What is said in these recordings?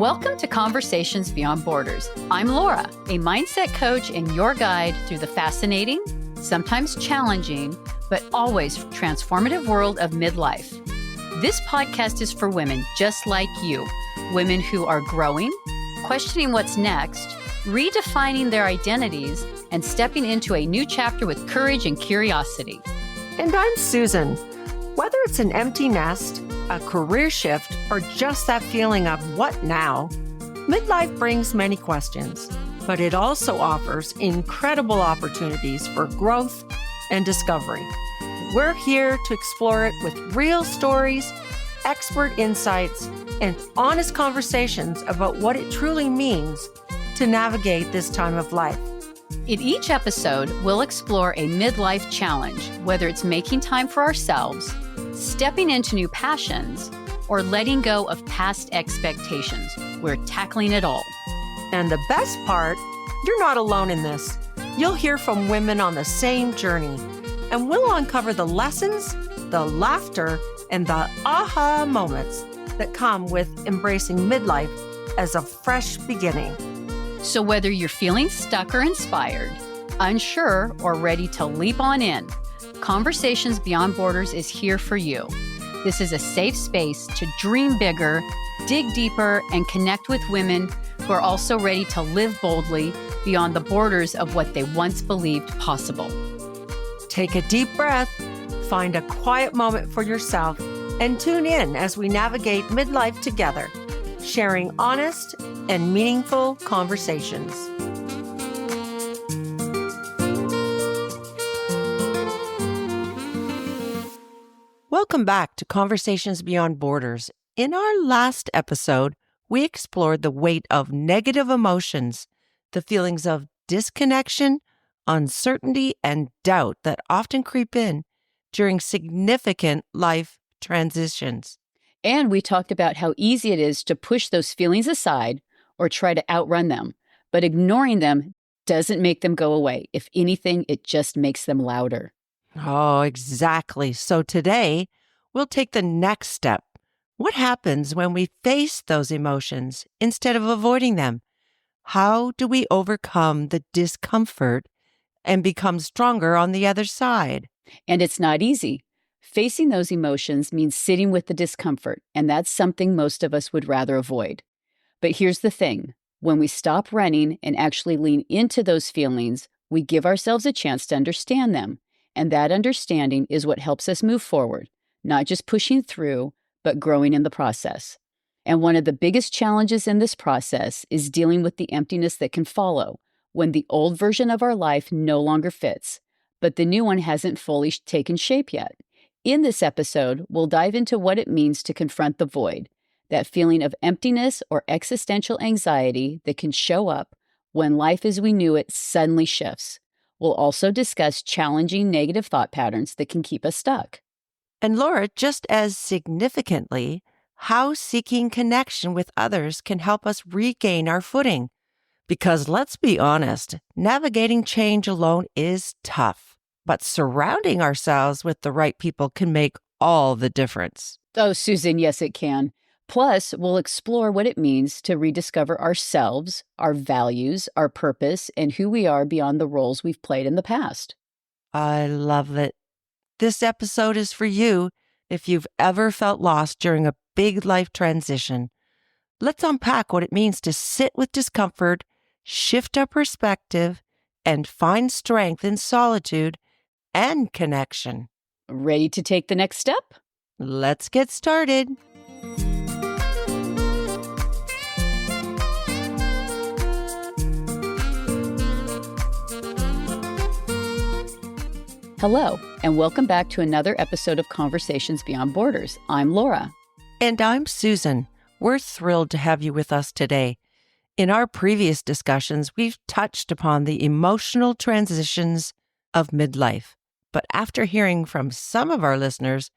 Welcome to Conversations Beyond Borders. I'm Laura, a mindset coach and your guide through the fascinating, sometimes challenging, but always transformative world of midlife. This podcast is for women just like you, women who are growing, questioning what's next, redefining their identities, and stepping into a new chapter with courage and curiosity. And I'm Susan. Whether it's an empty nest, a career shift, or just that feeling of what now, midlife brings many questions, but it also offers incredible opportunities for growth and discovery. We're here to explore it with real stories, expert insights, and honest conversations about what it truly means to navigate this time of life. In each episode, we'll explore a midlife challenge, whether it's making time for ourselves, stepping into new passions, or letting go of past expectations. We're tackling it all. And the best part, you're not alone in this. You'll hear from women on the same journey, and we'll uncover the lessons, the laughter, and the aha moments that come with embracing midlife as a fresh beginning. So whether you're feeling stuck or inspired, unsure or ready to leap on in, Conversations Beyond Borders is here for you. This is a safe space to dream bigger, dig deeper, and connect with women who are also ready to live boldly beyond the borders of what they once believed possible. Take a deep breath, find a quiet moment for yourself, and tune in as we navigate midlife together, sharing honest and meaningful conversations. Welcome back to Conversations Beyond Borders. In our last episode, we explored the weight of negative emotions, the feelings of disconnection, uncertainty, and doubt that often creep in during significant life transitions. And we talked about how easy it is to push those feelings aside or try to outrun them, but ignoring them doesn't make them go away. If anything, it just makes them louder. Oh, exactly. So today, we'll take the next step. What happens when we face those emotions instead of avoiding them? How do we overcome the discomfort and become stronger on the other side? And it's not easy. Facing those emotions means sitting with the discomfort, and that's something most of us would rather avoid. But here's the thing. When we stop running and actually lean into those feelings, we give ourselves a chance to understand them. And that understanding is what helps us move forward, not just pushing through, but growing in the process. And one of the biggest challenges in this process is dealing with the emptiness that can follow when the old version of our life no longer fits, but the new one hasn't fully taken shape yet. In this episode, we'll dive into what it means to confront the void, that feeling of emptiness or existential anxiety that can show up when life as we knew it suddenly shifts. We'll also discuss challenging negative thought patterns that can keep us stuck. And Laura, just as significantly, how seeking connection with others can help us regain our footing. Because let's be honest, navigating change alone is tough, but surrounding ourselves with the right people can make all the difference. Oh, Susan, yes, it can. Plus, we'll explore what it means to rediscover ourselves, our values, our purpose, and who we are beyond the roles we've played in the past. I love it. This episode is for you if you've ever felt lost during a big life transition. Let's unpack what it means to sit with discomfort, shift our perspective, and find strength in solitude and connection. Ready to take the next step? Let's get started. Hello, and welcome back to another episode of Conversations Beyond Borders. I'm Laura. And I'm Susan. We're thrilled to have you with us today. In our previous discussions, we've touched upon the emotional transitions of midlife. But after hearing from some of our listeners,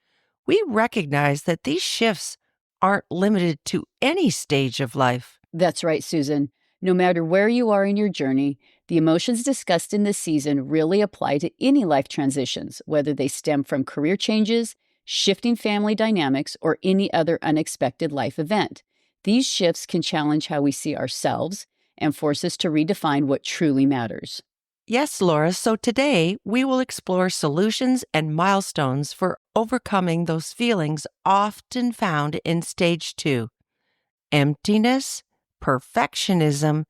we recognize that these shifts aren't limited to any stage of life. That's right, Susan. No matter where you are in your journey, the emotions discussed in this season really apply to any life transitions, whether they stem from career changes, shifting family dynamics, or any other unexpected life event. These shifts can challenge how we see ourselves and force us to redefine what truly matters. Yes, Laura. So today we will explore solutions and milestones for overcoming those feelings often found in stage 2: emptiness, perfectionism,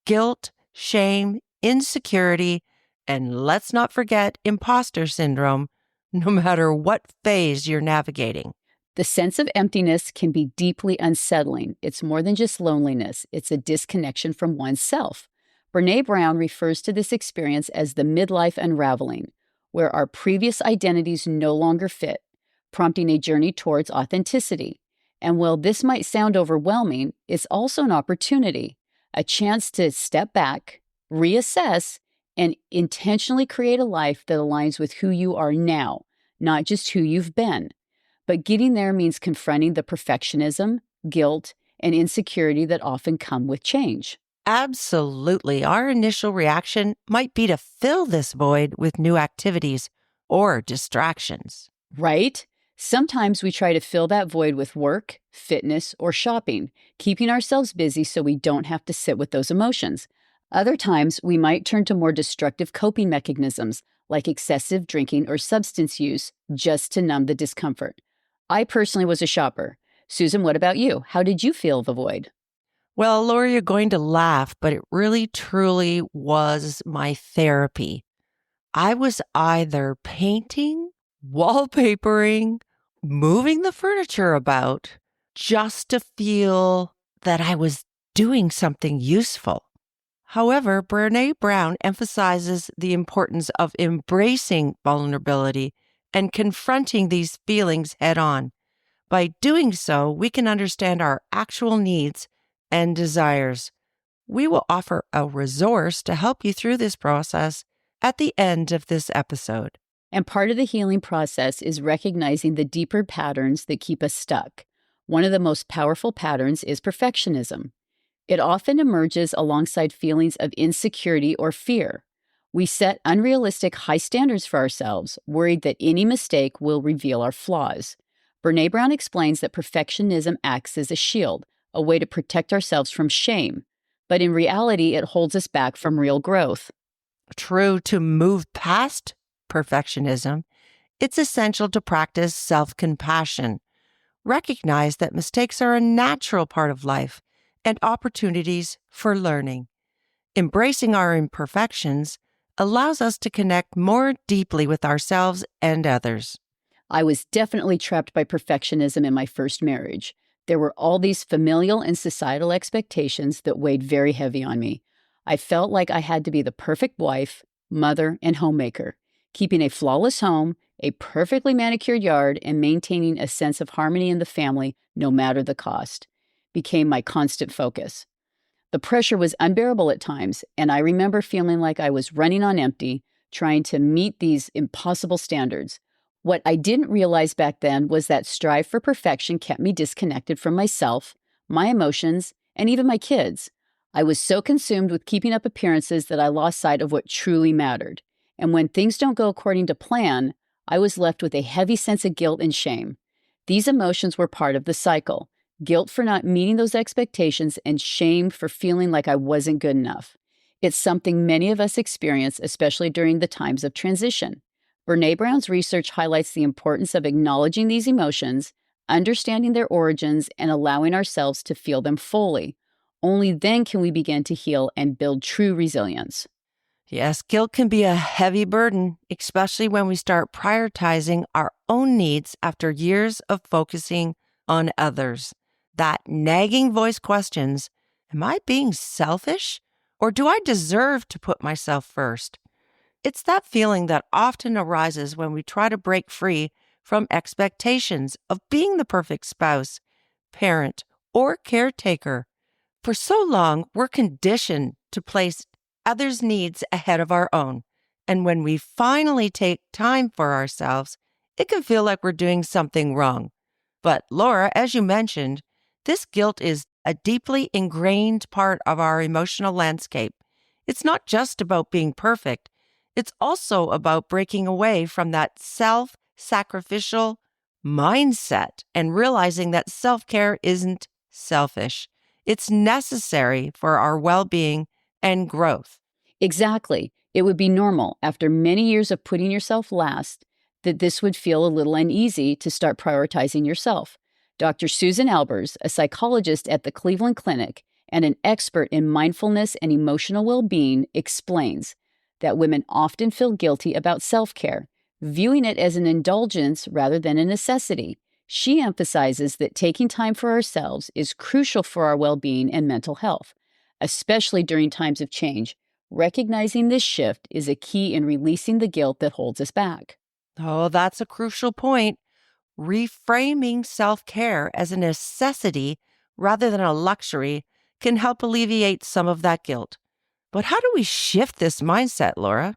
guilt, shame, insecurity, and let's not forget imposter syndrome, no matter what phase you're navigating. The sense of emptiness can be deeply unsettling. It's more than just loneliness, it's a disconnection from oneself. Brene Brown refers to this experience as the midlife unraveling, where our previous identities no longer fit, prompting a journey towards authenticity. And while this might sound overwhelming, it's also an opportunity, a chance to step back, reassess, and intentionally create a life that aligns with who you are now, not just who you've been. But getting there means confronting the perfectionism, guilt, and insecurity that often come with change. Absolutely. Our initial reaction might be to fill this void with new activities or distractions. Right? Sometimes we try to fill that void with work, fitness, or shopping, keeping ourselves busy so we don't have to sit with those emotions. Other times, we might turn to more destructive coping mechanisms like excessive drinking or substance use just to numb the discomfort. I personally was a shopper. Susan, what about you? How did you feel the void? Well, Laura, you're going to laugh, but it really truly was my therapy. I was either painting, wallpapering, moving the furniture about just to feel that I was doing something useful. However, Brene Brown emphasizes the importance of embracing vulnerability and confronting these feelings head on. By doing so, we can understand our actual needs and desires. We will offer a resource to help you through this process at the end of this episode. And part of the healing process is recognizing the deeper patterns that keep us stuck. One of the most powerful patterns is perfectionism. It often emerges alongside feelings of insecurity or fear. We set unrealistic high standards for ourselves, worried that any mistake will reveal our flaws. Brene Brown explains that perfectionism acts as a shield, a way to protect ourselves from shame. But in reality, it holds us back from real growth. True, to move past perfectionism, it's essential to practice self-compassion. Recognize that mistakes are a natural part of life and opportunities for learning. Embracing our imperfections allows us to connect more deeply with ourselves and others. I was definitely trapped by perfectionism in my first marriage. There were all these familial and societal expectations that weighed very heavy on me. I felt like I had to be the perfect wife, mother, and homemaker, keeping a flawless home, a perfectly manicured yard, and maintaining a sense of harmony in the family, no matter the cost, became my constant focus. The pressure was unbearable at times, and I remember feeling like I was running on empty, trying to meet these impossible standards. What I didn't realize back then was that strive for perfection kept me disconnected from myself, my emotions, and even my kids. I was so consumed with keeping up appearances that I lost sight of what truly mattered. And when things don't go according to plan, I was left with a heavy sense of guilt and shame. These emotions were part of the cycle: guilt for not meeting those expectations and shame for feeling like I wasn't good enough. It's something many of us experience, especially during the times of transition. Brene Brown's research highlights the importance of acknowledging these emotions, understanding their origins, and allowing ourselves to feel them fully. Only then can we begin to heal and build true resilience. Yes, guilt can be a heavy burden, especially when we start prioritizing our own needs after years of focusing on others. That nagging voice questions, am I being selfish? Or do I deserve to put myself first? It's that feeling that often arises when we try to break free from expectations of being the perfect spouse, parent, or caretaker. For so long, we're conditioned to place others' needs ahead of our own. And when we finally take time for ourselves, it can feel like we're doing something wrong. But Laura, as you mentioned, this guilt is a deeply ingrained part of our emotional landscape. It's not just about being perfect. It's also about breaking away from that self-sacrificial mindset and realizing that self-care isn't selfish. It's necessary for our well-being and growth. Exactly. It would be normal, after many years of putting yourself last, that this would feel a little uneasy to start prioritizing yourself. Dr. Susan Albers, a psychologist at the Cleveland Clinic and an expert in mindfulness and emotional well-being, explains that women often feel guilty about self-care, viewing it as an indulgence rather than a necessity. She emphasizes that taking time for ourselves is crucial for our well-being and mental health, especially during times of change. Recognizing this shift is a key in releasing the guilt that holds us back. Oh, that's a crucial point. Reframing self-care as a necessity rather than a luxury can help alleviate some of that guilt. But how do we shift this mindset, Laura?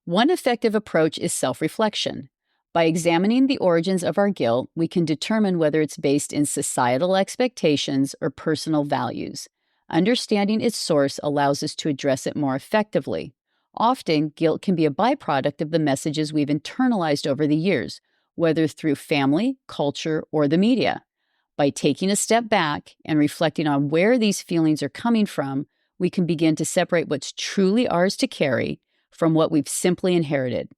One effective approach is self-reflection. By examining the origins of our guilt, we can determine whether it's based in societal expectations or personal values. Understanding its source allows us to address it more effectively. Often, guilt can be a byproduct of the messages we've internalized over the years, whether through family, culture, or the media. By taking a step back and reflecting on where these feelings are coming from, we can begin to separate what's truly ours to carry from what we've simply inherited.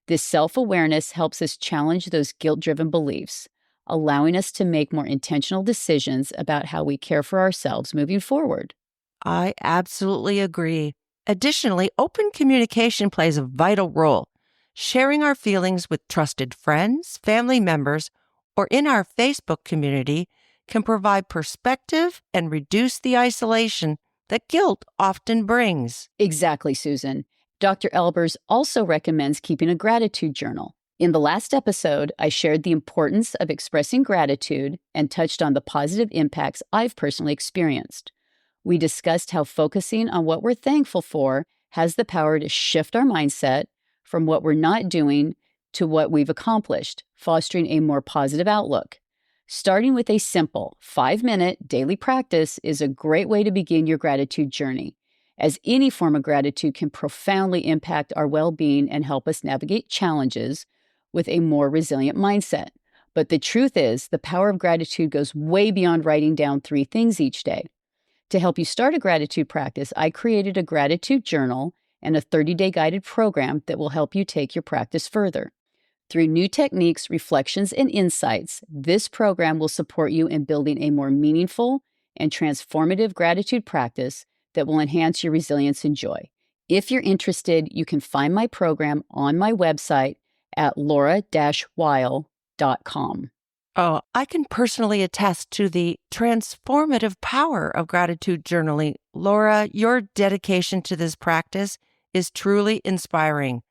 This self-awareness helps us challenge those guilt-driven beliefs, allowing us to make more intentional decisions about how we care for ourselves moving forward. I absolutely agree. Additionally, open communication plays a vital role. Sharing our feelings with trusted friends, family members, or in our Facebook community can provide perspective and reduce the isolation that guilt often brings. Exactly, Susan. Dr. Elbers also recommends keeping a gratitude journal. In the last episode, I shared the importance of expressing gratitude and touched on the positive impacts I've personally experienced. We discussed how focusing on what we're thankful for has the power to shift our mindset from what we're not doing to what we've accomplished, fostering a more positive outlook. Starting with a simple 5-minute daily practice is a great way to begin your gratitude journey, as any form of gratitude can profoundly impact our well-being and help us navigate challenges with a more resilient mindset. But the truth is, the power of gratitude goes way beyond writing down 3 things each day. To help you start a gratitude practice, I created a gratitude journal and a 30-day guided program that will help you take your practice further. Through new techniques, reflections, and insights, this program will support you in building a more meaningful and transformative gratitude practice that will enhance your resilience and joy. If you're interested, you can find my program on my website at laura-weyl.com. Oh, I can personally attest to the transformative power of gratitude journaling. Laura, your dedication to this practice is truly inspiring.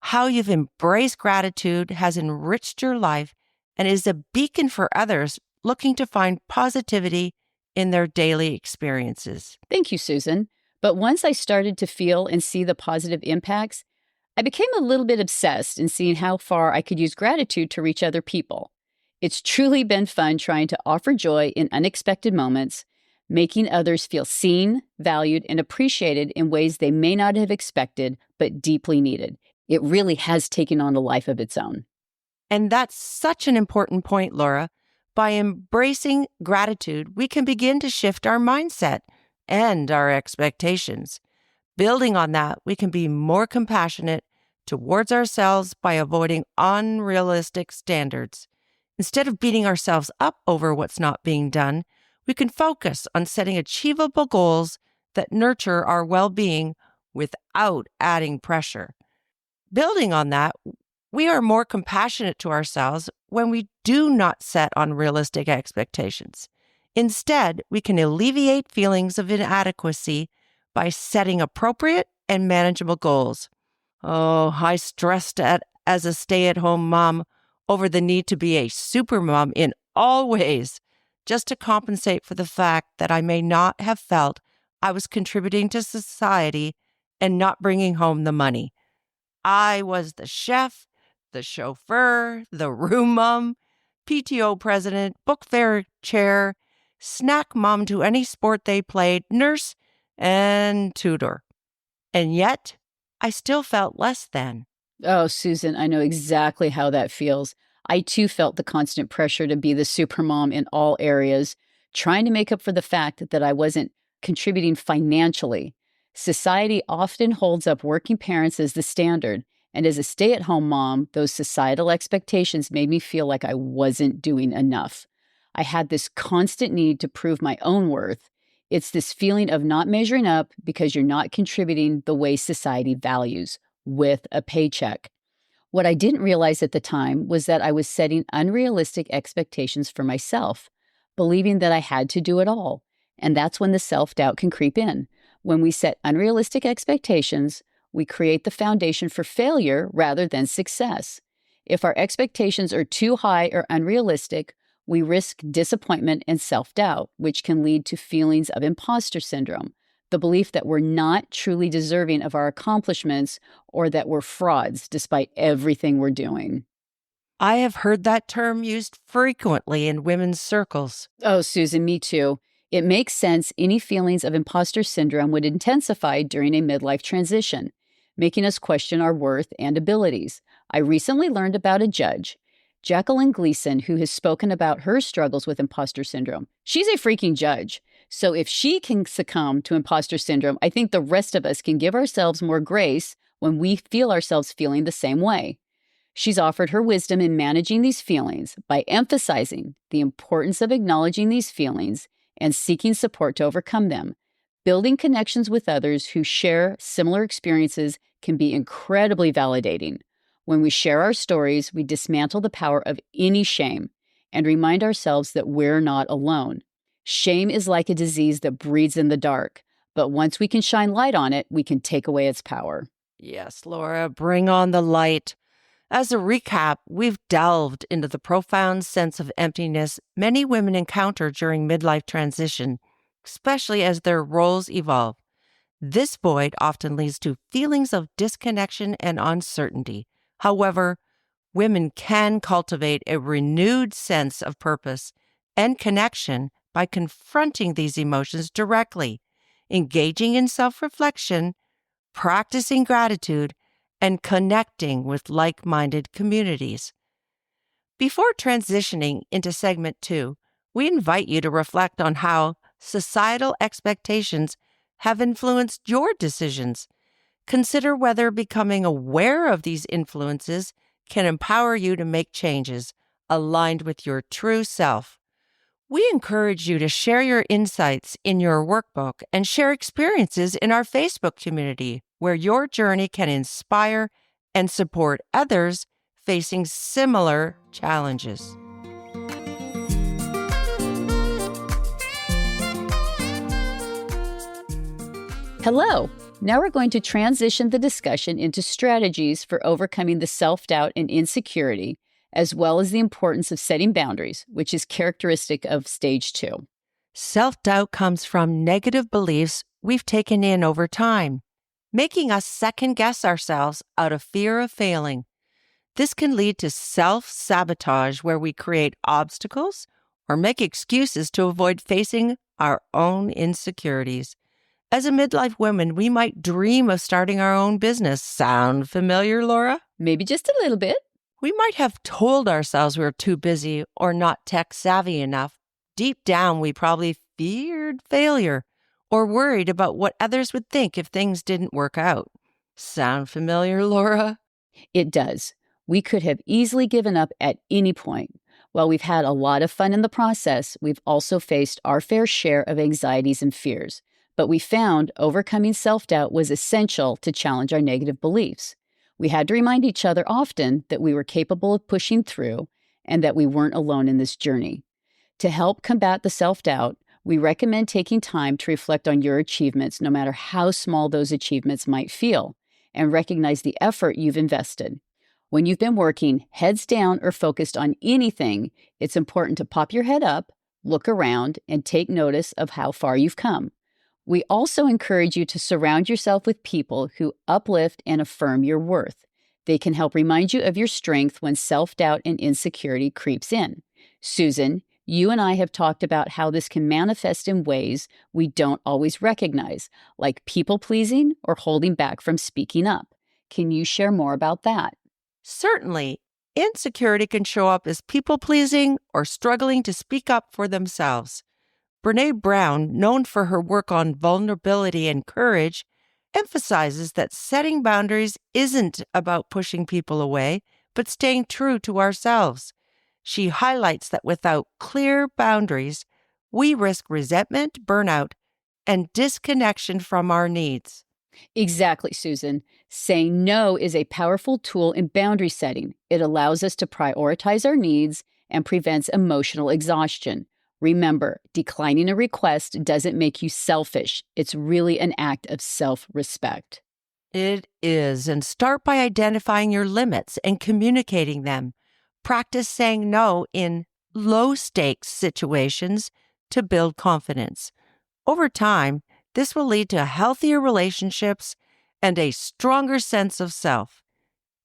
How you've embraced gratitude has enriched your life and is a beacon for others looking to find positivity in their daily experiences. Thank you, Susan. But once I started to feel and see the positive impacts, I became a little bit obsessed in seeing how far I could use gratitude to reach other people. It's truly been fun trying to offer joy in unexpected moments, making others feel seen, valued, and appreciated in ways they may not have expected but deeply needed. It really has taken on a life of its own. And that's such an important point, Laura. By embracing gratitude, we can begin to shift our mindset and our expectations. Building on that, we can be more compassionate towards ourselves by avoiding unrealistic standards. Instead of beating ourselves up over what's not being done, we can focus on setting achievable goals that nurture our well-being without adding pressure. Building on that, we are more compassionate to ourselves when we do not set unrealistic expectations. Instead, we can alleviate feelings of inadequacy by setting appropriate and manageable goals. Oh, I stressed as a stay-at-home mom over the need to be a super mom in all ways, just to compensate for the fact that I may not have felt I was contributing to society and not bringing home the money. I was the chef, the chauffeur, the room mom, PTO president, book fair chair, snack mom to any sport they played, nurse, and tutor. And yet, I still felt less than. Oh, Susan, I know exactly how that feels. I too felt the constant pressure to be the supermom in all areas. trying to make up for the fact that I wasn't contributing financially. Society often holds up working parents as the standard, and as a stay-at-home mom, those societal expectations made me feel like I wasn't doing enough. I had this constant need to prove my own worth. It's this feeling of not measuring up because you're not contributing the way society values, with a paycheck. What I didn't realize at the time was that I was setting unrealistic expectations for myself, believing that I had to do it all. And that's when the self-doubt can creep in. When we set unrealistic expectations, we create the foundation for failure rather than success. If our expectations are too high or unrealistic, we risk disappointment and self-doubt, which can lead to feelings of impostor syndrome, the belief that we're not truly deserving of our accomplishments or that we're frauds despite everything we're doing. I have heard that term used frequently in women's circles. Oh, Susan, me too. It makes sense any feelings of imposter syndrome would intensify during a midlife transition, making us question our worth and abilities. I recently learned about a judge, Jacqueline Gleason, who has spoken about her struggles with imposter syndrome. She's a freaking judge. So if she can succumb to imposter syndrome, I think the rest of us can give ourselves more grace when we feel ourselves feeling the same way. She's offered her wisdom in managing these feelings by emphasizing the importance of acknowledging these feelings and seeking support to overcome them. Building connections with others who share similar experiences can be incredibly validating. When we share our stories, we dismantle the power of any shame and remind ourselves that we're not alone. Shame is like a disease that breeds in the dark, but once we can shine light on it, we can take away its power. Yes, Laura, bring on the light. As a recap, we've delved into the profound sense of emptiness many women encounter during midlife transition, especially as their roles evolve. This void often leads to feelings of disconnection and uncertainty. However, women can cultivate a renewed sense of purpose and connection by confronting these emotions directly, engaging in self-reflection, practicing gratitude, and connecting with like-minded communities. Before transitioning into segment 2, we invite you to reflect on how societal expectations have influenced your decisions. Consider whether becoming aware of these influences can empower you to make changes aligned with your true self. We encourage you to share your insights in your workbook and share experiences in our Facebook community, where your journey can inspire and support others facing similar challenges. Hello. Now we're going to transition the discussion into strategies for overcoming the self-doubt and insecurity, as well as the importance of setting boundaries, which is characteristic of stage 2. Self-doubt comes from negative beliefs we've taken in over time, making us second-guess ourselves out of fear of failing. This can lead to self-sabotage, where we create obstacles or make excuses to avoid facing our own insecurities. As a midlife woman, we might dream of starting our own business. Sound familiar, Laura? Maybe just a little bit. We might have told ourselves we were too busy or not tech-savvy enough. Deep down, we probably feared failure or worried about what others would think if things didn't work out. Sound familiar, Laura? It does. We could have easily given up at any point. While we've had a lot of fun in the process, we've also faced our fair share of anxieties and fears. But we found overcoming self-doubt was essential to challenge our negative beliefs. We had to remind each other often that we were capable of pushing through and that we weren't alone in this journey. To help combat the self-doubt, we recommend taking time to reflect on your achievements, no matter how small those achievements might feel, and recognize the effort you've invested. When you've been working heads down or focused on anything, it's important to pop your head up, look around, and take notice of how far you've come. We also encourage you to surround yourself with people who uplift and affirm your worth. They can help remind you of your strength when self-doubt and insecurity creeps in. Susan, you and I have talked about how this can manifest in ways we don't always recognize, like people-pleasing or holding back from speaking up. Can you share more about that? Certainly. Insecurity can show up as people-pleasing or struggling to speak up for themselves. Brene Brown, known for her work on vulnerability and courage, emphasizes that setting boundaries isn't about pushing people away, but staying true to ourselves. She highlights that without clear boundaries, we risk resentment, burnout, and disconnection from our needs. Exactly, Susan. Saying no is a powerful tool in boundary setting. It allows us to prioritize our needs and prevents emotional exhaustion. Remember, declining a request doesn't make you selfish. It's really an act of self-respect. It is, and start by identifying your limits and communicating them. Practice saying no in low-stakes situations to build confidence. Over time, this will lead to healthier relationships and a stronger sense of self.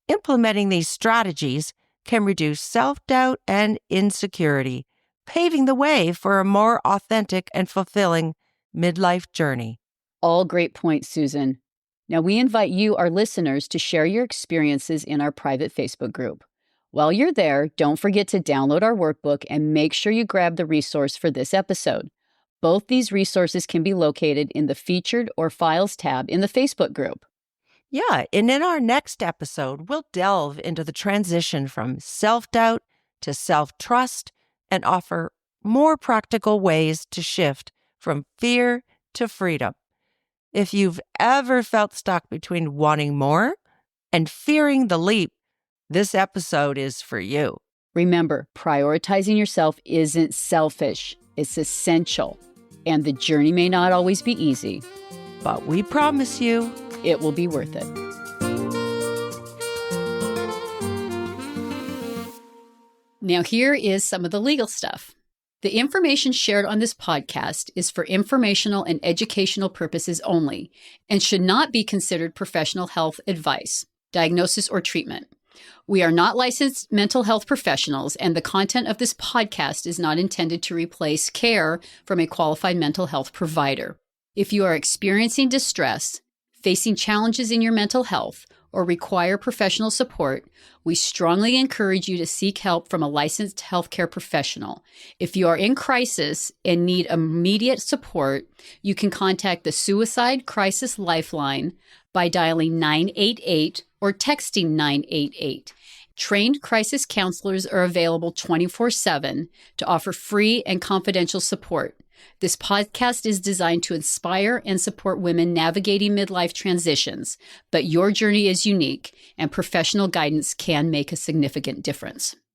Implementing these strategies can reduce self-doubt and insecurity, paving the way for a more authentic and fulfilling midlife journey. All great points, Susan. Now, we invite you, our listeners, to share your experiences in our private Facebook group. While you're there, don't forget to download our workbook and make sure you grab the resource for this episode. Both these resources can be located in the Featured or Files tab in the Facebook group. Yeah, and in our next episode, we'll delve into the transition from self-doubt to self-trust and offer more practical ways to shift from fear to freedom. If you've ever felt stuck between wanting more and fearing the leap, this episode is for you. Remember, prioritizing yourself isn't selfish. It's essential. And the journey may not always be easy, but we promise you, it will be worth it. Now, here is some of the legal stuff. The information shared on this podcast is for informational and educational purposes only and should not be considered professional health advice, diagnosis, or treatment. We are not licensed mental health professionals, and the content of this podcast is not intended to replace care from a qualified mental health provider. If you are experiencing distress, facing challenges in your mental health, or require professional support, we strongly encourage you to seek help from a licensed healthcare professional. If you are in crisis and need immediate support, you can contact the Suicide Crisis Lifeline by dialing 988 or texting 988. Trained crisis counselors are available 24/7 to offer free and confidential support. This podcast is designed to inspire and support women navigating midlife transitions, but your journey is unique and professional guidance can make a significant difference.